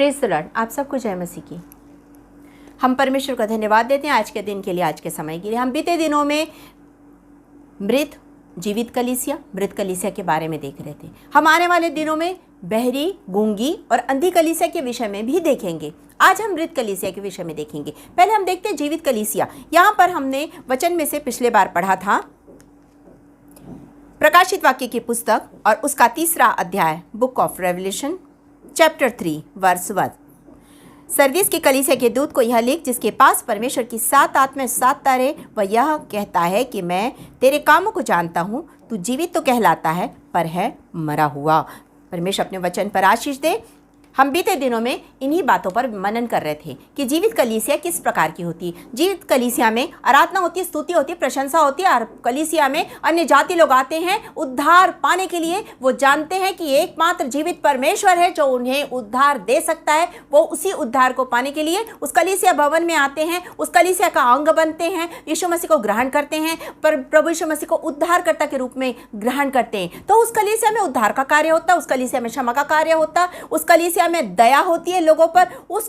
Praise the Lord. आप सबको जय मसीह की। हम परमेश्वर का धन्यवाद देते हैं आज के दिन के लिए, आज के समय के लिए। हम बीते दिनों में मृत जीवित कलीसिया, मृत कलीसिया के बारे में देख रहे थे। हम आने वाले दिनों में बहरी, गूंगी और अंधी कलीसिया के विषय में भी देखेंगे। आज हम मृत कलीसिया के विषय में देखेंगे। पहले हम देखते हैं जीवित कलीसिया। यहाँ पर हमने वचन में से पिछले बार पढ़ा था प्रकाशित वाक्य की पुस्तक और उसका 3रा अध्याय, book of Revelation chapter 3 verse 1। Sardis की कलीसिया के दूत को यह लिख, जिसके पास परमेश्वर की 7 आत्माएं 7 तारे, वह यह कहता है कि मैं तेरे कामों को जानता हूँ। तू जीवित तो कहलाता है पर है मरा हुआ। परमेश्वर अपने वचन पर आशीष दे। हम बीते दिनों में इन्हीं बातों पर मनन कर रहे थे कि जीवित कलीसिया किस प्रकार की होती है। जीवित कलीसिया में आराधना होती है, स्तुति होती है, प्रशंसा होती है। और कलीसिया में अन्य जाति लोग आते हैं उद्धार पाने के लिए। वो जानते हैं कि एकमात्र जीवित परमेश्वर है जो उन्हें उद्धार दे सकता है। वो उसी उद्धार को पाने के लिए उस कलीसिया भवन में आते हैं, उस कलीसिया का अंग बनते हैं, यीशु मसीह को ग्रहण करते हैं, पर प्रभु यीशु मसीह को उद्धारकर्ता के रूप में ग्रहण करते हैं। तो उस कलीसिया में उद्धार का कार्य होता है, उस कलीसिया में क्षमा का कार्य होता है, उस कलीसिया में दया होती है लोगों पर। उस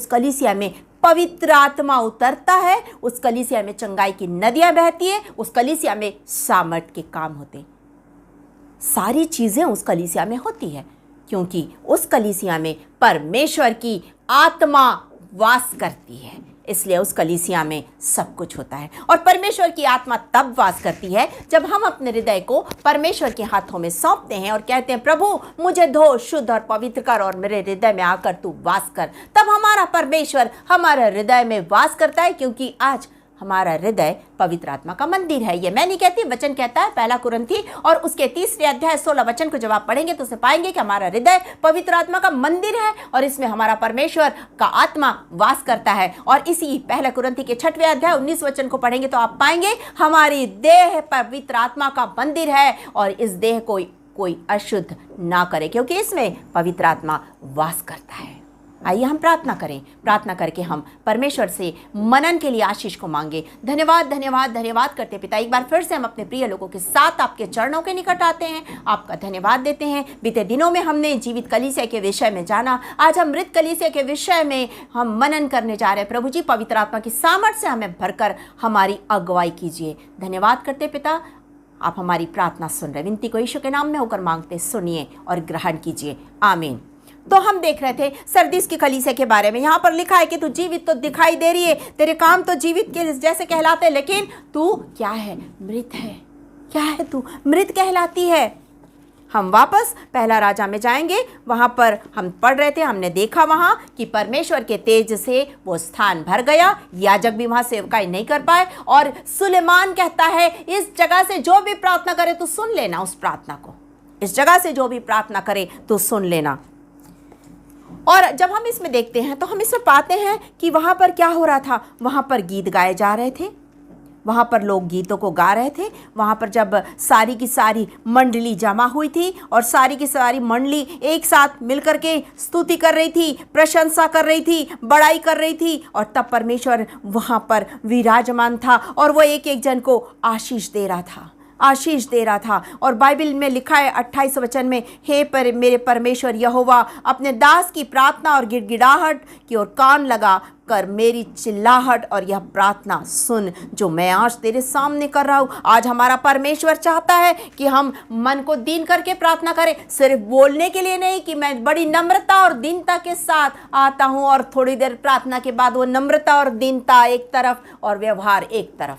कलीसिया में पवित्र आत्मा उतरता है। उस कलीसिया में चंगाई की नदियां बहती है। उस कलीसिया में सामर्थ के काम होते हैं। सारी चीजें उस कलीसिया में होती है क्योंकि उस कलीसिया में परमेश्वर की आत्मा वास करती है। इसलिए उस कलीसिया में सब कुछ होता है। और परमेश्वर की आत्मा तब वास करती है जब हम अपने हृदय को परमेश्वर के हाथों में सौंपते हैं और कहते हैं, प्रभु मुझे धो, शुद्ध और पवित्र कर और मेरे हृदय में आकर तू वास कर। तब हमारा परमेश्वर हमारे हृदय में वास करता है, क्योंकि आज हमारा हृदय पवित्र आत्मा का मंदिर है। ये मैं नहीं कहती, वचन कहता है। 1 कुरिन्थी और उसके 3रे अध्याय 16 वचन को जब आप पढ़ेंगे तो उसे पाएंगे कि हमारा हृदय पवित्र आत्मा का मंदिर है और इसमें हमारा परमेश्वर का आत्मा वास करता है। और इसी 1 कुरिन्थी के 6वें अध्याय 19 वचन को पढ़ेंगे तो आप पाएंगे हमारी देह पवित्र आत्मा का मंदिर है और इस देह को कोई अशुद्ध ना करे, क्योंकि इसमें पवित्र आत्मा वास करता है। आइए हम प्रार्थना करें। प्रार्थना करके हम परमेश्वर से मनन के लिए आशीष को मांगे। धन्यवाद धन्यवाद धन्यवाद करते पिता, एक बार फिर से हम अपने प्रिय लोगों के साथ आपके चरणों के निकट आते हैं, आपका धन्यवाद देते हैं। बीते दिनों में हमने जीवित कलीसिया के विषय में जाना। आज हम मृत कलीसिया के विषय में हम मनन करने जा रहे हैं। प्रभु जी, पवित्र आत्मा की सामर्थ्य से हमें भरकर हमारी अगुवाई कीजिए। धन्यवाद करते पिता, आप हमारी प्रार्थना सुन रहे। विनती को यीशु के नाम में होकर मांगते, सुनिए और ग्रहण कीजिए। आमीन। तो हम देख रहे थे सरदीस की कलीसिया के बारे में। यहाँ पर लिखा है कि तू जीवित तो दिखाई दे रही है, तेरे काम तो जीवित के जैसे कहलाते हैं, लेकिन तू क्या है? मृत है। क्या है तू? मृत कहलाती है। हम वापस 1 राजा में जाएंगे। वहाँ पर हम पढ़ रहे थे, हमने देखा वहाँ कि परमेश्वर के तेज से वो स्थान भर गया। याजक भी वहाँ सेवकाई नहीं कर पाए। और सुलेमान कहता है, इस जगह से जो भी प्रार्थना करे तो सुन लेना। उस प्रार्थना को, इस जगह से जो भी प्रार्थना करे तो सुन लेना। और जब हम इसमें देखते हैं तो हम इसमें पाते हैं कि वहाँ पर क्या हो रहा था। वहाँ पर गीत गाए जा रहे थे, वहाँ पर लोग गीतों को गा रहे थे। वहाँ पर जब सारी की सारी मंडली जमा हुई थी और सारी की सारी मंडली एक साथ मिलकर के स्तुति कर रही थी, प्रशंसा कर रही थी, बड़ाई कर रही थी, और तब परमेश्वर वहाँ पर विराजमान था और वो एक एक जन को आशीष दे रहा था, आशीष दे रहा था। और बाइबल में लिखा है 28 वचन में, हे मेरे परमेश्वर यहोवा, अपने दास की प्रार्थना और गिड़गिड़ाहट की ओर कान लगा कर मेरी चिल्लाहट और यह प्रार्थना सुन जो मैं आज तेरे सामने कर रहा हूँ। आज हमारा परमेश्वर चाहता है कि हम मन को दीन करके प्रार्थना करें, सिर्फ बोलने के लिए नहीं कि मैं बड़ी नम्रता और दीनता के साथ आता हूँ और थोड़ी देर प्रार्थना के बाद वो नम्रता और दीनता एक तरफ और व्यवहार एक तरफ।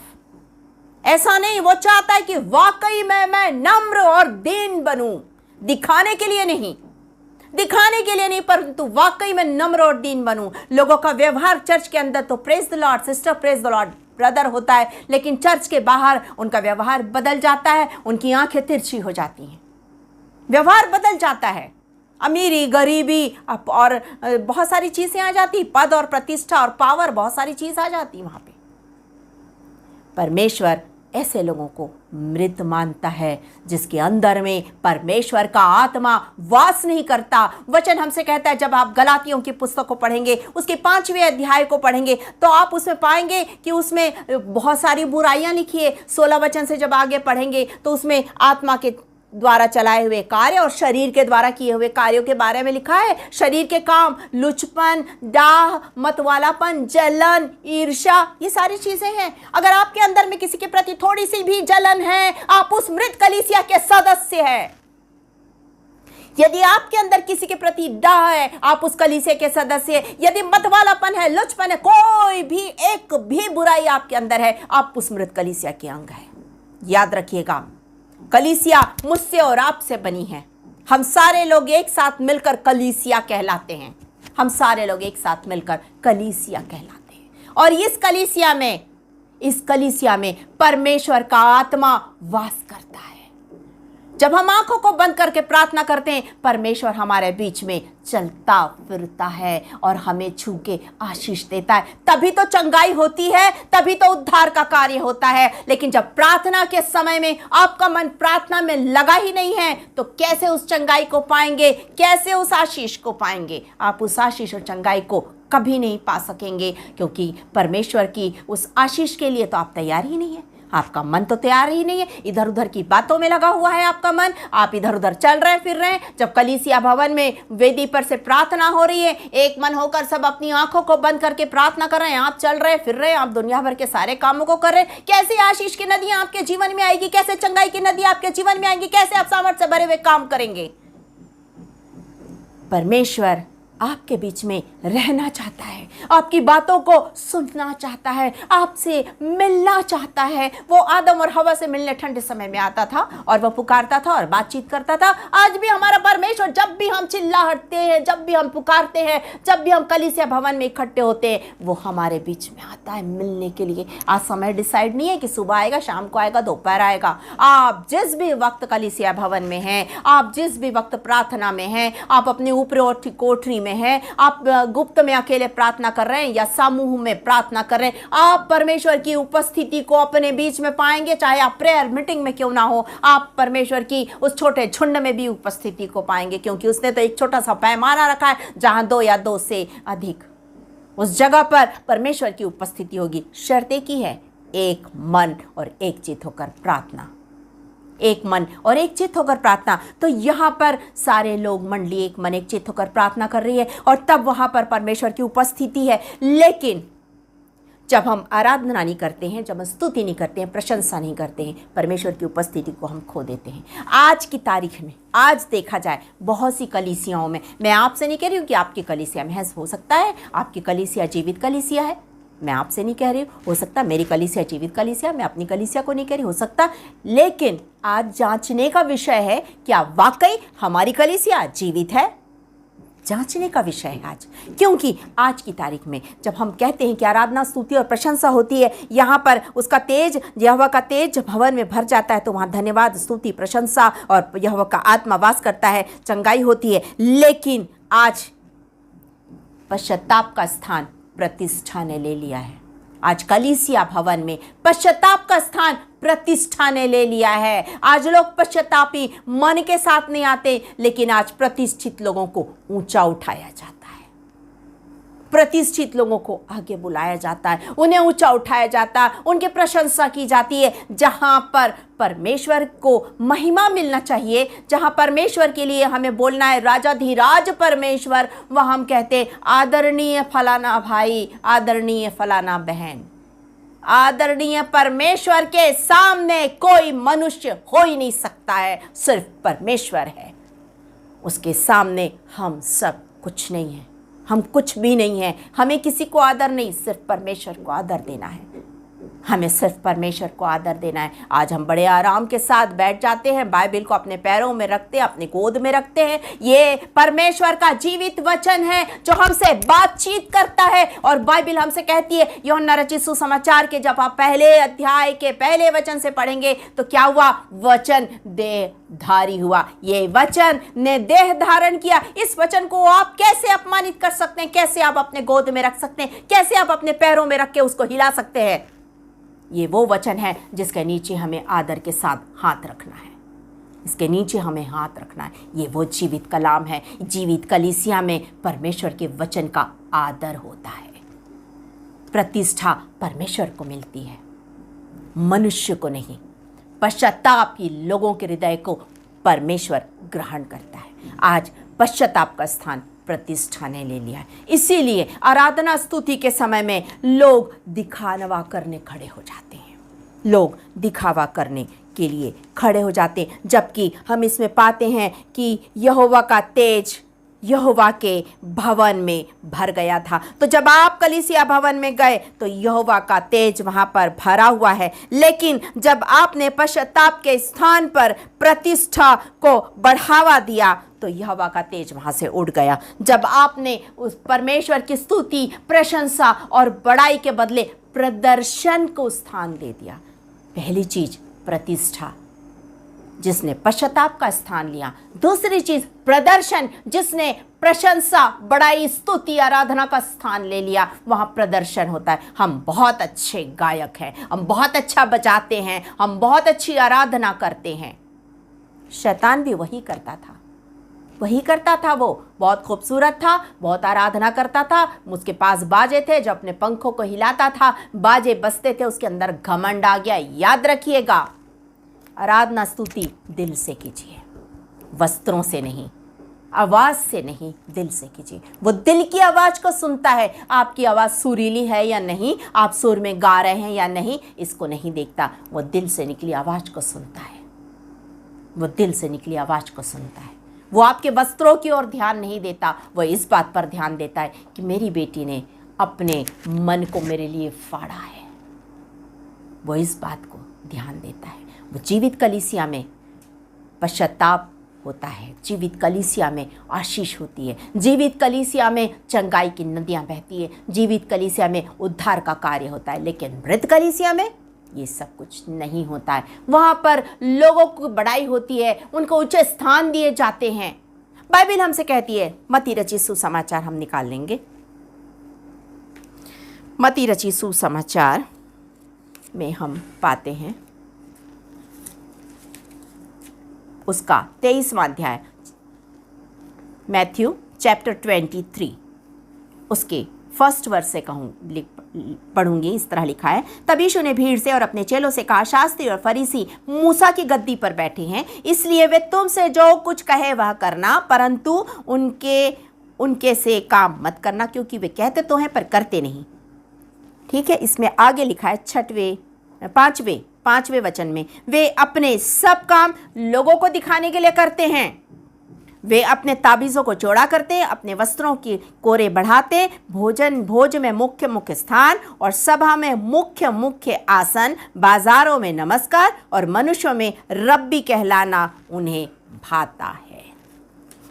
ऐसा नहीं, वो चाहता है कि वाकई में मैं नम्र और दीन बनूं, दिखाने के लिए नहीं, दिखाने के लिए नहीं, परंतु वाकई में नम्र और दीन बनूं। लोगों का व्यवहार चर्च के अंदर तो praise the Lord sister, praise the Lord brother होता है, लेकिन चर्च के बाहर उनका व्यवहार बदल जाता है। उनकी आंखें तिरछी हो जाती हैं, व्यवहार बदल जाता है। अमीरी, गरीबी और बहुत सारी चीजें आ जाती, पद और प्रतिष्ठा और पावर, बहुत सारी चीज आ जाती वहां पे। परमेश्वर ऐसे लोगों को मृत मानता है जिसके अंदर में परमेश्वर का आत्मा वास नहीं करता। वचन हमसे कहता है, जब आप गलातियों की पुस्तक को पढ़ेंगे, उसके 5वें अध्याय को पढ़ेंगे तो आप उसमें पाएंगे कि उसमें बहुत सारी बुराइयां लिखी है। 16 वचन से जब आगे पढ़ेंगे तो उसमें आत्मा के द्वारा चलाए हुए कार्य और शरीर के द्वारा किए हुए कार्यों के बारे में लिखा है। शरीर के काम लुचपन, डाह, मतवालापन, जलन, ईर्ष्या, ये सारी चीजें हैं। अगर आपके अंदर में किसी के प्रति थोड़ी सी भी जलन है, आप उस मृत कलीसिया के सदस्य हैं। यदि आपके अंदर किसी के प्रति डाह है, आप उस कलीसिया के सदस्य हैं। यदि मतवालापन है, लुचपन है, कोई भी एक भी बुराई आपके अंदर है, आप उस मृत कलीसिया के अंग हैं। याद रखिएगा, कलीसिया मुझसे और आपसे बनी है। हम सारे लोग एक साथ मिलकर कलीसिया कहलाते हैं। हम सारे लोग एक साथ मिलकर कलीसिया कहलाते हैं। और इस कलीसिया में परमेश्वर का आत्मा वास करता है। जब हम आंखों को बंद करके प्रार्थना करते हैं, परमेश्वर हमारे बीच में चलता फिरता है और हमें छू के आशीष देता है। तभी तो चंगाई होती है, तभी तो उद्धार का कार्य होता है। लेकिन जब प्रार्थना के समय में आपका मन प्रार्थना में लगा ही नहीं है, तो कैसे उस चंगाई को पाएंगे, कैसे उस आशीष को पाएंगे? आप उस आशीष और चंगाई को कभी नहीं पा सकेंगे, क्योंकि परमेश्वर की उस आशीष के लिए तो आप तैयार ही नहीं है। आपका मन तो तैयार ही नहीं है, इधर उधर की बातों में लगा हुआ है आपका मन। आप इधर उधर चल रहे फिर रहे हैं। जब कलीसिया भवन में वेदी पर से प्रार्थना हो रही है, एक मन होकर सब अपनी आंखों को बंद करके प्रार्थना कर रहे हैं, आप चल रहे फिर रहे हैं, आप दुनिया भर के सारे कामों को कर रहे हैं। कैसे आशीष की नदियां आपके जीवन में आएगी? कैसे चंगाई की नदी आपके जीवन में आएंगी? कैसे आप सामर्थ्य से भरे हुए काम करेंगे? परमेश्वर आपके बीच में रहना चाहता है, आपकी बातों को सुनना चाहता है, आपसे मिलना चाहता है। वो आदम और हवा से मिलने ठंडे समय में आता था और वो पुकारता था और बातचीत करता था। आज भी हमारा परमेश्वर, जब भी हम चिल्लाहटते हैं, जब भी हम पुकारते हैं, जब भी हम कलीसिया भवन में इकट्ठे होते हैं, वो हमारे बीच में आता है मिलने के लिए। आज समय डिसाइड नहीं है कि सुबह आएगा, शाम को आएगा, दोपहर आएगा। आप जिस भी वक्त कलीसिया भवन में हैं, आप जिस भी वक्त प्रार्थना में हैं, आप अपने ऊपरी कोठरी में हैं, आप गुप्त में अकेले प्रार्थना कर रहे हैं या समूह में प्रार्थना कर रहे हैं, आप परमेश्वर की उपस्थिति को अपने बीच में पाएंगे। चाहे आप प्रेयर मीटिंग में क्यों ना हो, आप परमेश्वर की उस छोटे झुंड में भी उपस्थिति को पाएंगे, क्योंकि उसने तो एक छोटा सा पैमाना रखा है, जहां 2 या 2 से अधिक, उस जगह पर परमेश्वर की उपस्थिति होगी। शर्त एक ही है, एक मन और एक चित्त होकर प्रार्थना, एक मन और एक चित्त होकर प्रार्थना। तो यहां पर सारे लोग, मंडली एक मन एक चित्त होकर प्रार्थना कर रही है और तब वहां पर परमेश्वर की उपस्थिति है। लेकिन जब हम आराधना नहीं करते हैं, जब हम स्तुति नहीं करते हैं, प्रशंसा नहीं करते हैं, परमेश्वर की उपस्थिति को हम खो देते हैं। आज की तारीख में, आज देखा जाए बहुत सी कलीसियाओं में, मैं आपसे नहीं कह रही हूँ कि आपकी कलीसिया में हो सकता है आपकी कलीसिया जीवित कलीसिया है, मैं आपसे नहीं कह रही हूँ, हो सकता मेरी कलीसिया जीवित कलीसिया, मैं अपनी कलीसिया को नहीं कह रही, हो सकता। लेकिन आज जांचने का विषय है, क्या वाकई हमारी कलीसिया जीवित है? जांचने का विषय है आज। क्योंकि आज की तारीख में जब हम कहते हैं कि आराधना, स्तुति और प्रशंसा होती है, यहाँ पर उसका तेज, यहोवा का तेज जब भवन में भर जाता है, तो वहाँ धन्यवाद, स्तुति, प्रशंसा और यहोवा का आत्मा वास करता है, चंगाई होती है। लेकिन आज पश्चाताप का स्थान प्रतिष्ठा ने ले लिया है। आज कलीसिया भवन में पश्चाताप का स्थान प्रतिष्ठा ने ले लिया है। आज लोग पश्चातापी मन के साथ नहीं आते, लेकिन आज प्रतिष्ठित लोगों को ऊंचा उठाया जाता है, प्रतिष्ठित लोगों को आगे बुलाया जाता है, उन्हें ऊंचा उठाया जाता है, उनकी प्रशंसा की जाती है। जहां पर परमेश्वर को महिमा मिलना चाहिए, जहां परमेश्वर के लिए हमें बोलना है राजाधिराज परमेश्वर, वहां हम कहते आदरणीय फलाना भाई, आदरणीय फलाना बहन। आदरणीय परमेश्वर के सामने कोई मनुष्य हो ही नहीं सकता है, सिर्फ परमेश्वर है। उसके सामने हम सब कुछ नहीं है, हम कुछ भी नहीं है। हमें किसी को आदर नहीं, सिर्फ परमेश्वर को आदर देना है। हमें सिर्फ परमेश्वर को आदर देना है। आज हम बड़े आराम के साथ बैठ जाते हैं, बाइबल को अपने पैरों में रखते हैं, अपने गोद में रखते हैं। ये परमेश्वर का जीवित वचन है जो हमसे बातचीत करता है। और बाइबल हमसे कहती है, यूहन्ना रचित सुसमाचार के जब आप पहले अध्याय के पहले वचन से पढ़ेंगे तो क्या हुआ? वचन देहधारी हुआ। ये वचन ने देह धारण किया। इस वचन को आप कैसे अपमानित कर सकते हैं? कैसे आप अपने गोद में रख सकते हैं? कैसे आप अपने पैरों में रख के उसको हिला सकते हैं? ये वो वचन है जिसके नीचे हमें आदर के साथ हाथ रखना है, इसके नीचे हमें हाथ रखना है। ये वो जीवित कलाम है। जीवित कलीसिया में परमेश्वर के वचन का आदर होता है, प्रतिष्ठा परमेश्वर को मिलती है, मनुष्य को नहीं। पश्चाताप ही लोगों के हृदय को परमेश्वर ग्रहण करता है। आज पश्चाताप का स्थान प्रतिष्ठा ने ले लिया है। इसीलिए आराधना स्तुति के समय में लोग दिखावा करने खड़े हो जाते हैं, लोग दिखावा करने के लिए खड़े हो जाते हैं, जबकि हम इसमें पाते हैं कि यहोवा का तेज यहोवा के भवन में भर गया था। तो जब आप कलीसिया भवन में गए तो यहोवा का तेज वहाँ पर भरा हुआ है, लेकिन जब आपने पश्चाताप के स्थान पर प्रतिष्ठा को बढ़ावा दिया तो यहोवा का तेज वहाँ से उड़ गया। जब आपने उस परमेश्वर की स्तुति, प्रशंसा और बड़ाई के बदले प्रदर्शन को स्थान दे दिया। पहली चीज प्रतिष्ठा, जिसने पश्चाताप का स्थान लिया। दूसरी चीज प्रदर्शन, जिसने प्रशंसा, बड़ाई, स्तुति, आराधना का स्थान ले लिया। वहां प्रदर्शन होता है, हम बहुत अच्छे गायक हैं, हम बहुत अच्छा बजाते हैं, हम बहुत अच्छी आराधना करते हैं। शैतान भी वही करता था, वही करता था। वो बहुत खूबसूरत था, बहुत आराधना करता था, उसके पास बाजे थे, जो अपने पंखों को हिलाता था, बाजे बजते थे, उसके अंदर घमंड आ गया। याद रखिएगा, आराधना स्तुति दिल से कीजिए, वस्त्रों से नहीं, आवाज से नहीं, दिल से कीजिए। वो दिल की आवाज को सुनता है। आपकी आवाज सुरीली है या नहीं, आप सुर में गा रहे हैं या नहीं, इसको नहीं देखता। वो दिल से निकली आवाज को सुनता है, वो दिल से निकली आवाज को सुनता है। वो आपके वस्त्रों की ओर ध्यान नहीं देता, वो इस बात पर ध्यान देता है कि मेरी बेटी ने अपने मन को मेरे लिए फाड़ा है। वो इस बात को ध्यान देता है। वो जीवित कलीसिया में पश्चाताप होता है, जीवित कलीसिया में आशीष होती है, जीवित कलीसिया में चंगाई की नदियां बहती है, जीवित कलीसिया में उद्धार का कार्य होता है। लेकिन मृत कलीसिया में ये सब कुछ नहीं होता है। वहां पर लोगों की बड़ाई होती है, उनको ऊंचे स्थान दिए जाते हैं। बाइबल हमसे कहती है, मत्ती रचित सुसमाचार हम निकाल लेंगे। मत्ती रचित सुसमाचार में हम पाते हैं उसका 23वां अध्याय, मैथ्यू चैप्टर 23, उसके फर्स्ट वर्स से पढ़ूंगी। इस तरह लिखा है, तब यीशु ने भीड़ से और अपने चेलों से कहा, शास्त्री और फरीसी मूसा की गद्दी पर बैठे हैं, इसलिए वे तुमसे जो कुछ कहे वह करना, परंतु उनके से काम मत करना, क्योंकि वे कहते तो हैं पर करते नहीं। ठीक है, इसमें आगे लिखा है पांचवें वचन में, वे अपने सब काम लोगों को दिखाने के लिए करते हैं। वे अपने ताबीज़ों को चौड़ा करते, अपने वस्त्रों की कोरे बढ़ाते, भोज में मुख्य स्थान और सभा में मुख्य आसन, बाजारों में नमस्कार और मनुष्यों में रब्बी कहलाना उन्हें भाता है।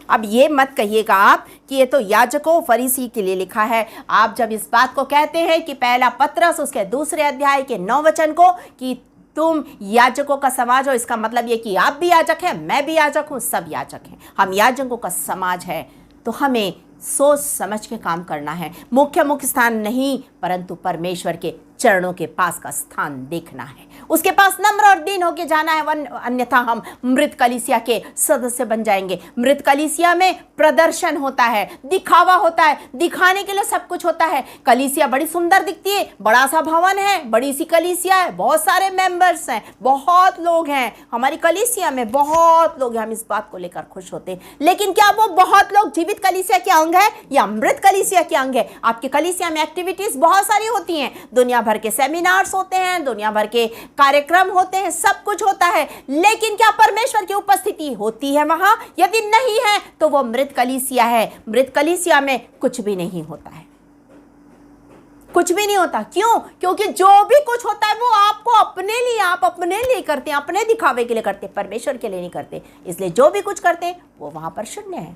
अब ये मत कहिएगा आप कि ये तो याजकों फरीसी के लिए लिखा है। आप जब इस बात को कहते हैं कि पहला पत्रस उसके 2 अध्याय के 9 वचन को कि तुम याजकों का समाज हो, इसका मतलब ये कि आप भी याजक हैं, मैं भी याजक हूं, सब याजक हैं, हम याजकों का समाज है। तो हमें सोच समझ के काम करना है। मुख्य स्थान नहीं, परंतु परमेश्वर के चरणों के पास का स्थान देखना है, उसके पास नम्र और दीन होके जाना है, अन्यथा हम मृत कलीसिया के सदस्य बन जाएंगे। मृत कलीसिया में प्रदर्शन होता है, दिखावा होता है, दिखाने के लिए सब कुछ होता है। कलीसिया बड़ी सुंदर दिखती है, बड़ा सा भवन है, बड़ी सी कलीसिया है, बहुत सारे मेंबर्स हैं, बहुत लोग हैं हमारी कलीसिया में, बहुत लोग हैं, हम इस बात को लेकर खुश होते हैं। लेकिन क्या वो बहुत लोग जीवित कलीसिया के अंग है या मृत कलीसिया के अंग है? आपके कलीसिया में एक्टिविटीज बहुत सारी होती हैं, दुनिया भर के सेमिनार्स होते हैं, दुनिया भर के कार्यक्रम होते हैं, सब कुछ होता है, लेकिन क्या परमेश्वर की उपस्थिति होती है वहां? यदि नहीं है तो वो मृत कलीसिया है। मृत कलीसिया में कुछ भी नहीं होता है, कुछ भी नहीं होता। क्यों? क्योंकि जो भी कुछ होता है वो आपको अपने लिए, आप अपने लिए करते हैं, अपने दिखावे के लिए करते हैं, परमेश्वर के लिए नहीं करते। इसलिए जो भी कुछ करते हैं वो वहां पर शून्य है,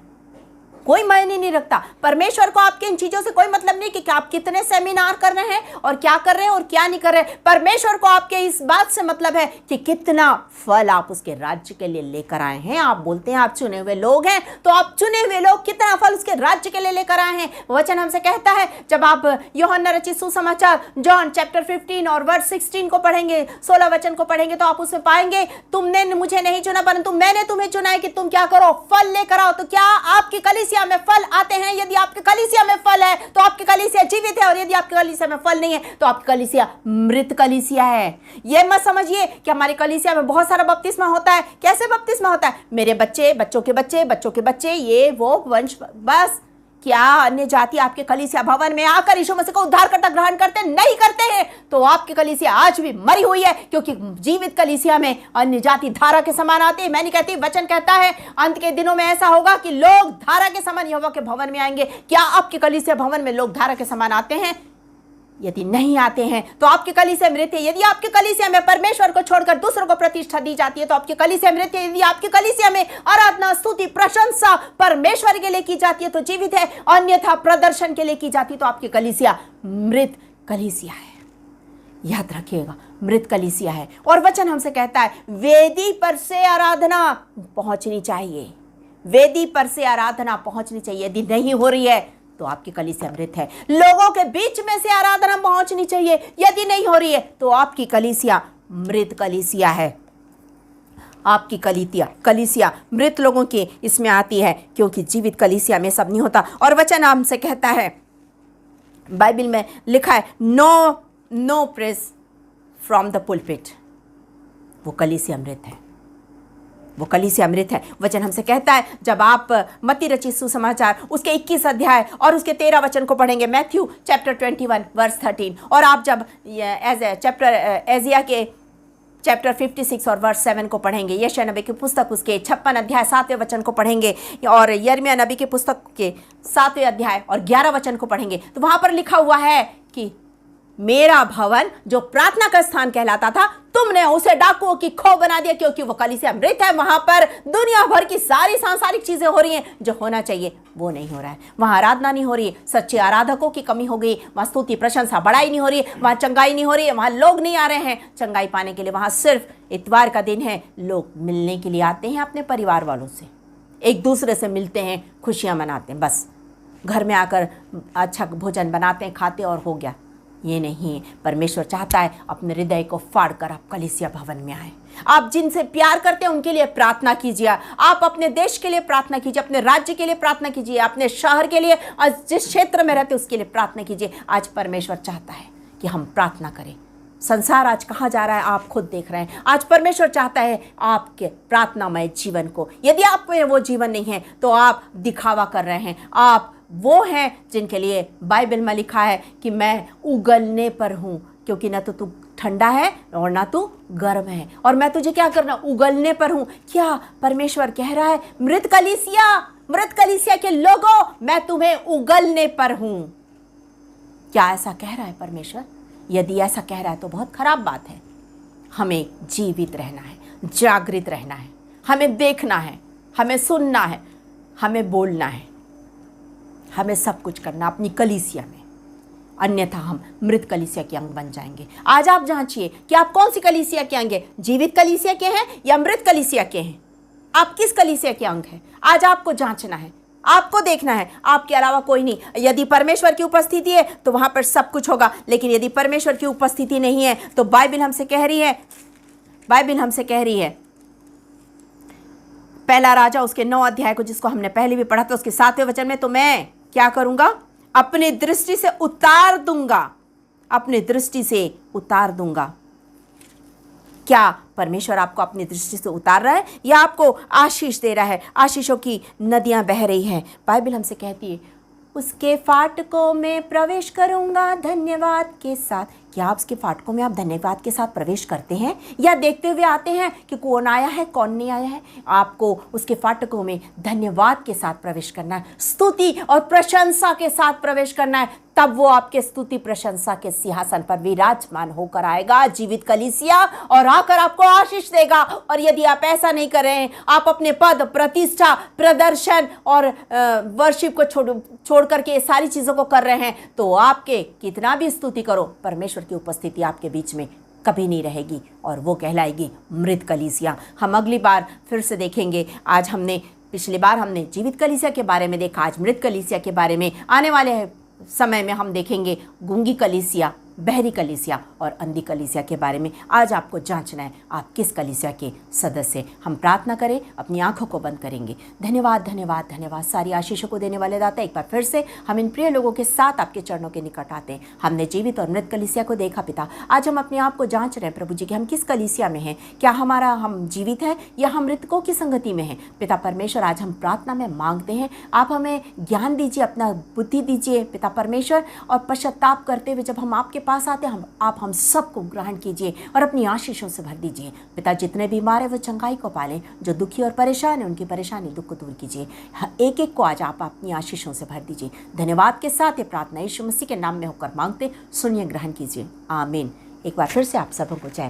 कोई मायने नहीं रखता। परमेश्वर को आपके इन चीजों से कोई मतलब नहीं कि आप कितने सेमिनार कर रहे हैं और क्या कर रहे हैं और क्या नहीं कर रहे हैं। परमेश्वर को आपके इस बात से मतलब है कि कितना फल आप उसके राज्य के लिए लेकर आए हैं। आप बोलते हैं आप चुने हुए लोग हैं, तो आप चुने हुए लोग कितना फल उसके राज्य के लिए लेकर आए हैं। वचन हमसे कहता है, जब आप यूहन्ना रचित सुसमाचार जॉन चैप्टर 15 और वर्स 16 को पढ़ेंगे, 16 वचन को पढ़ेंगे, तो आप उसमें पाएंगे, तुमने मुझे नहीं चुना परंतु मैंने तुम्हें चुना है कि तुम क्या करो, फल लेकर आओ। तो क्या आपकी कलीसिया कलीसिया में फल आते हैं, यदि आपके कलीसिया में फल है तो आपकी कलीसिया जीवित है, और यदि आपके कलीसिया में फल नहीं है तो आपकी कलीसिया मृत कलीसिया है। यह मत समझिए कि हमारी कलीसिया में बहुत सारा बपतिस्मा होता है। कैसे बपतिस्मा होता है? मेरे बच्चे, बच्चों के बच्चे, बच्चों के बच्चे, ये वो वंश। बस क्या अन्य जाति आपके कलीसिया भवन में आकर यीशु मसीह को उद्धारकर्ता ग्रहण करते नहीं करते हैं? तो आपकी कलीसिया आज भी मरी हुई है, क्योंकि जीवित कलीसिया में अन्य जाति धारा के समान आते हैं। मैं नहीं कहती, वचन कहता है अंत के दिनों में ऐसा होगा कि लोग धारा के समान यहोवा के भवन में आएंगे। क्या आपके कलीसिया भवन में लोग धारा के समान आते हैं? यदि नहीं आते हैं तो आपकी कलीसिया मृत है। यदि आपकी कलीसिया में परमेश्वर को छोड़कर दूसरों को प्रतिष्ठा दी जाती है तो आपकी कलीसिया मृत है। यदि आपकी कलीसिया में आराधना, स्तुति, प्रशंसा परमेश्वर के लिए की जाती है तो जीवित है, अन्यथा प्रदर्शन के लिए की जाती है तो आपकी कलीसिया मृत कलीसिया है। याद रखिएगा, मृत कलीसिया है। और वचन हमसे कहता है वेदी पर से आराधना पहुंचनी चाहिए, वेदी पर से आराधना पहुंचनी चाहिए। यदि नहीं हो रही है तो आपकी कलीसिया मृत है। लोगों के बीच में से आराधना पहुंचनी चाहिए, यदि नहीं हो रही है तो आपकी कलीसिया मृत कलीसिया है। आपकी कलीसिया मृत लोगों की इसमें आती है, क्योंकि जीवित कलीसिया में सब नहीं होता। और वचन हमसे कहता है, बाइबल में लिखा है, no press from the pulpit. वो कलीसिया मृत है, वो कलीसिया अमृत है। वचन हमसे कहता है, जब आप मत्ती रचित सुसमाचार उसके 21 अध्याय और उसके 13 वचन को पढ़ेंगे, मैथ्यू चैप्टर 21 वर्स 13, और आप जब एजिया के चैप्टर 56 और वर्स 7 को पढ़ेंगे, यशायाह नबी की पुस्तक उसके 56 अध्याय 7वें वचन को पढ़ेंगे, और यिर्मयाह नबी की पुस्तक के 7वें अध्याय और 11 वचन को पढ़ेंगे, तो वहां पर लिखा हुआ है कि मेरा भवन जो प्रार्थना का स्थान कहलाता था, तुमने उसे डाकुओं की खो बना दिया, क्योंकि वो कलीसिया मृत है। वहां पर दुनिया भर की सारी सांसारिक चीजें हो रही हैं, जो होना चाहिए वो नहीं हो रहा है। वहां आराधना नहीं हो रही है, सच्चे आराधकों की कमी हो गई, वहां स्तुति, प्रशंसा, बड़ाई नहीं हो रही है, वहां चंगाई नहीं हो रही है, वहां लोग नहीं आ रहे हैं चंगाई पाने के लिए। वहां सिर्फ इतवार का दिन है, लोग मिलने के लिए आते हैं अपने परिवार वालों से, एक दूसरे से मिलते हैं, खुशियां मनाते हैं, बस घर में आकर अच्छा भोजन बनाते हैं, खाते और हो गया। ये नहीं, परमेश्वर चाहता है अपने हृदय को फाड़कर आप कलीसिया भवन में आए। आप जिनसे प्यार करते हैं उनके लिए प्रार्थना कीजिए, आप अपने देश के लिए प्रार्थना कीजिए, अपने राज्य के लिए प्रार्थना कीजिए, अपने शहर के लिए, जिस क्षेत्र में रहते उसके लिए प्रार्थना कीजिए। आज परमेश्वर चाहता है कि हम प्रार्थना करें। संसार आज कहाँ जा रहा है आप खुद देख रहे हैं। आज परमेश्वर चाहता है आपके प्रार्थनामय जीवन को। यदि आप में वो जीवन नहीं है तो आप दिखावा कर रहे हैं। आप वो हैं जिनके लिए बाइबल में लिखा है कि मैं उगलने पर हूँ, क्योंकि ना तो तू ठंडा है और ना तू गर्म है, और मैं तुझे क्या करना, उगलने पर हूँ। क्या परमेश्वर कह रहा है, मृत कलीसिया के लोगों, मैं तुम्हें उगलने पर हूँ। क्या ऐसा कह रहा है परमेश्वर? यदि ऐसा कह रहा है तो बहुत खराब बात है। हमें जीवित रहना है, जागृत रहना है, हमें देखना है, हमें सुनना है, हमें बोलना है, हमें सब कुछ करना अपनी कलीसिया में, अन्यथा हम मृत कलीसिया के अंग बन जाएंगे। आज आप जांचिए कि आप कौन सी कलीसिया के अंग हैं, जीवित कलीसिया के हैं या मृत कलीसिया के हैं। आप किस कलीसिया के अंग हैं? आज आपको जांचना है, आपको देखना है, आपके अलावा कोई नहीं। यदि परमेश्वर की उपस्थिति है तो वहां पर सब कुछ होगा, लेकिन यदि परमेश्वर की उपस्थिति नहीं है तो बाइबल हमसे कह रही है पहला राजा उसके 9 अध्याय को, जिसको हमने पहले भी पढ़ा था, उसके 7वें वचन में, तो मैं क्या करूंगा, अपनी दृष्टि से उतार दूंगा, अपनी दृष्टि से उतार दूंगा। क्या परमेश्वर आपको अपनी दृष्टि से उतार रहा है या आपको आशीष दे रहा है? आशीषों की नदियां बह रही हैं। बाइबल हमसे कहती है, उसके फाटकों में प्रवेश करूंगा धन्यवाद के साथ। क्या आप उसके फाटकों में आप धन्यवाद के साथ प्रवेश करते हैं या देखते हुए आते हैं कि कौन आया है कौन नहीं आया है? आपको उसके फाटकों में धन्यवाद के साथ प्रवेश करना है, स्तुति और प्रशंसा के साथ प्रवेश करना है, तब वो आपके स्तुति प्रशंसा के सिंहासन पर विराजमान होकर आएगा, जीवित कलीसिया, और आकर आपको आशीष देगा। और यदि आप ऐसा नहीं कर रहे हैं, आप अपने पद, प्रतिष्ठा, प्रदर्शन और वर्शिप को छोड़ करके ये सारी चीज़ों को कर रहे हैं, तो आपके कितना भी स्तुति करो, परमेश्वर की उपस्थिति आपके बीच में कभी नहीं रहेगी, और वो कहलाएगी मृत कलीसिया। हम अगली बार फिर से देखेंगे। आज पिछली बार हमने जीवित कलीसिया के बारे में देखा, आज मृत कलीसिया के बारे में। आने वाले समय में हम देखेंगे गूंगी कलीसिया, बहरी कलीसिया और अंधी कलीसिया के बारे में आज आपको जांचना है, आप किस कलीसिया के सदस्य। हम प्रार्थना करें, अपनी आंखों को बंद करेंगे। धन्यवाद धन्यवाद धन्यवाद, सारी आशीषों को देने वाले दाता, एक बार फिर से हम इन प्रिय लोगों के साथ आपके चरणों के निकट आते हैं। हमने जीवित और मृत कलीसिया को देखा पिता, आज हम अपने आप को जांच रहे हैं प्रभु जी कि हम किस कलीसिया में हैं, क्या हम जीवित हैं या हम मृतकों की संगति में हैं। पिता परमेश्वर, आज हम प्रार्थना में मांगते हैं, आप हमें ज्ञान दीजिए, अपना बुद्धि दीजिए पिता परमेश्वर, और पश्चाताप करते हुए जब हम आपके पास आते हैं, आप हम सबको ग्रहण कीजिए और अपनी आशीषों से भर दीजिए। पिता, जितने बीमार हैं वो चंगाई को पालें, जो दुखी और परेशान है उनकी परेशानी दुख को दूर कीजिए। एक एक को आज आप अपनी आशीषों से भर दीजिए। धन्यवाद के साथ ये प्रार्थना यीशु मसीह के नाम में होकर मांगते, सुनिए, ग्रहण कीजिए, आमीन। एक बार फिर से आप सबों को जय।